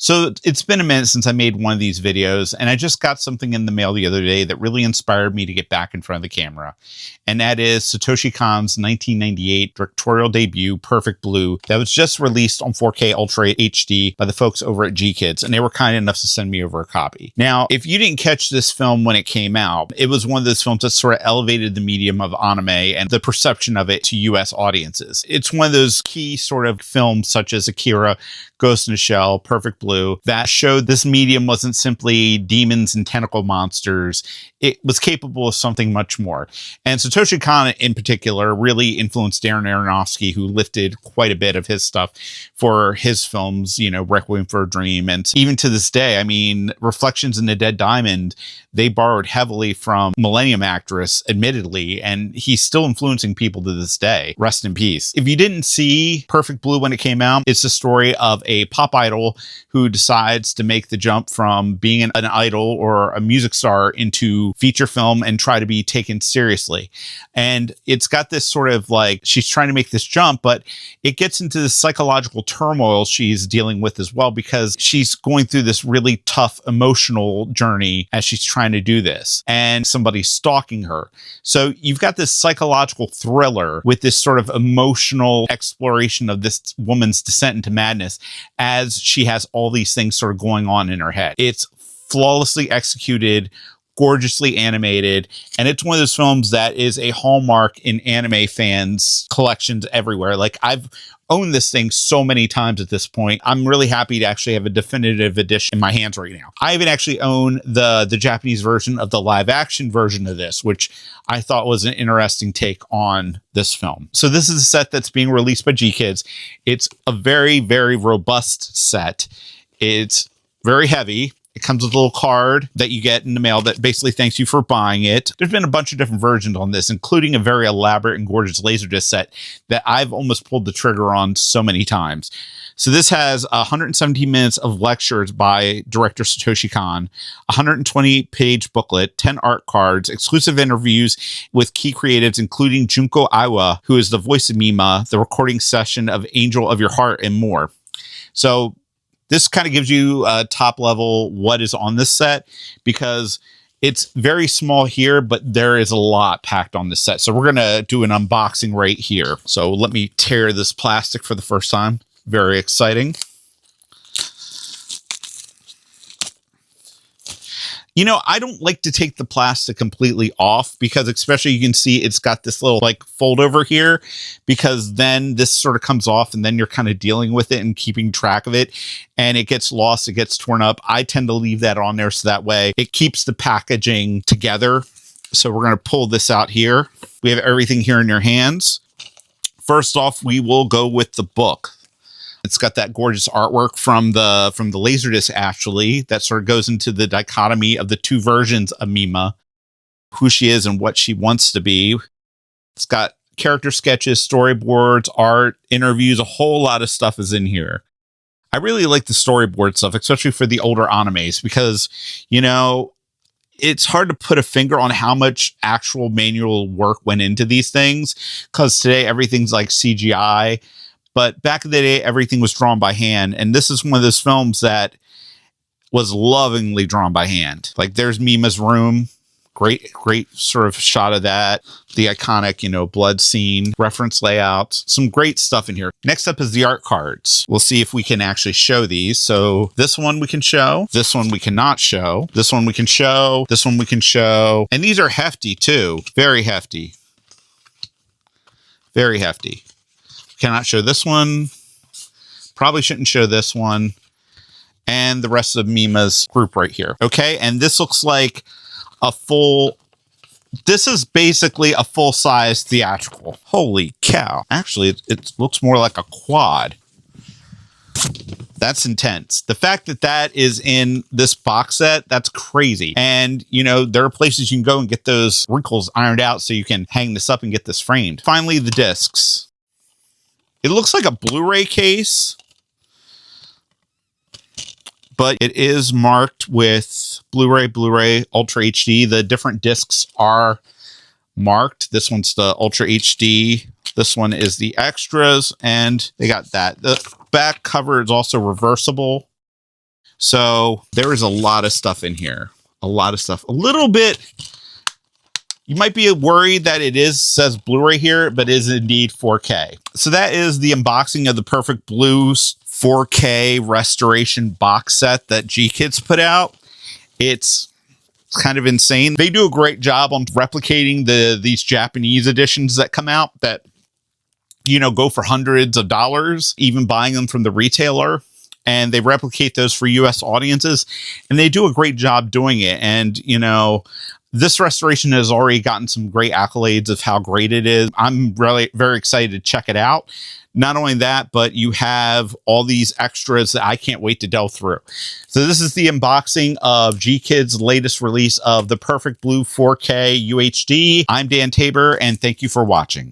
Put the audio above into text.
So it's been a minute since I made one of these videos, and I just got something in the mail the other day that really inspired me to get back in front of the camera. And that is Satoshi Kon's 1998 directorial debut, Perfect Blue, that was just released on 4K Ultra HD by the folks over at G-Kids, and they were kind enough to send me over a copy. Now, if you didn't catch this film when it came out, it was one of those films that sort of elevated the medium of anime and the perception of it to US audiences. It's one of those key sort of films such as Akira, Ghost in a Shell, Perfect Blue, that showed this medium wasn't simply demons and tentacle monsters. It was capable of something much more. And Satoshi Kon in particular really influenced Darren Aronofsky, who lifted quite a bit of his stuff for his films, you know, Requiem for a Dream. And even to this day, I mean, Reflections in the Dead Diamond, they borrowed heavily from Millennium Actress, admittedly, and he's still influencing people to this day. Rest in peace. If you didn't see Perfect Blue when it came out, it's the story of a pop idol who decides to make the jump from being an idol or a music star into feature film and try to be taken seriously. And it's got this sort of like, she's trying to make this jump, but it gets into the psychological turmoil she's dealing with as well, because she's going through this really tough emotional journey as she's trying to do this, and somebody's stalking her. So you've got this psychological thriller with this sort of emotional exploration of this woman's descent into madness as she has all these things sort of going on in her head. It's flawlessly executed, gorgeously animated, and it's one of those films that is a hallmark in anime fans' collections everywhere. Like, I've owned this thing so many times at this point. I'm really happy to actually have a definitive edition in my hands right now. I even actually own the Japanese version of the live action version of this, which I thought was an interesting take on this film. So this is a set that's being released by G-Kids. It's a very, very robust set. It's very heavy. It comes with a little card that you get in the mail that basically thanks you for buying it. There's been a bunch of different versions on this, including a very elaborate and gorgeous Laserdisc set that I've almost pulled the trigger on so many times. So this has 117 minutes of lectures by director Satoshi Kon, a 120-page booklet, 10 art cards, exclusive interviews with key creatives, including Junko Iwa, who is the voice of Mima, the recording session of Angel of Your Heart, and more. So this kind of gives you a top level what is on this set, because it's very small here, but there is a lot packed on this set. So we're going to do an unboxing right here. So let me tear this plastic for the first time. Very exciting. You know, I don't like to take the plastic completely off, because especially you can see it's got this little like fold over here, because then this sort of comes off and then you're kind of dealing with it and keeping track of it, and it gets lost, it gets torn up. I tend to leave that on there so that way it keeps the packaging together. So we're going to pull this out here. We have everything here in your hands. First off, we will go with the book. It's got that gorgeous artwork from the Laserdisc, actually, that sort of goes into the dichotomy of the two versions of Mima, who she is and what she wants to be. It's got character sketches, storyboards, art, interviews, a whole lot of stuff is in here. I really like the storyboard stuff, especially for the older animes, because, you know, it's hard to put a finger on how much actual manual work went into these things, because today everything's like CGI. But back in the day, everything was drawn by hand. And this is one of those films that was lovingly drawn by hand. Like, there's Mima's room. Great sort of shot of that. The iconic, you know, blood scene, reference layouts, some great stuff in here. Next up is the art cards. We'll see if we can actually show these. So this one we can show. This one we cannot show. This one we can show. This one we can show. And these are hefty too. Very hefty. Very hefty. Cannot show this one. Probably shouldn't show this one. And the rest of Mima's group right here. Okay, and this looks like a full... This is basically a full-size theatrical. Holy cow. Actually, it looks more like a quad. That's intense. The fact that that is in this box set, that's crazy. And, you know, there are places you can go and get those wrinkles ironed out so you can hang this up and get this framed. Finally, the discs. It looks like a Blu-ray case, but it is marked with Blu-ray, Ultra HD. The different discs are marked. This one's the Ultra HD. This one is the extras, and they got that. The back cover is also reversible. So there is a lot of stuff in here. A lot of stuff. A little bit. You might be worried that it says Blu-ray here, but is indeed 4K. So that is the unboxing of the Perfect Blue 4K restoration box set that G-Kids put out. It's kind of insane. They do a great job on replicating these Japanese editions that come out that, you know, go for hundreds of dollars, even buying them from the retailer. And they replicate those for US audiences, and they do a great job doing it. And, you know, this restoration has already gotten some great accolades of how great it is. I'm really very excited to check it out. Not only that, but you have all these extras that I can't wait to delve through. So this is the unboxing of G-Kids' latest release of the Perfect Blue 4K UHD. I'm Dan Tabor, and thank you for watching.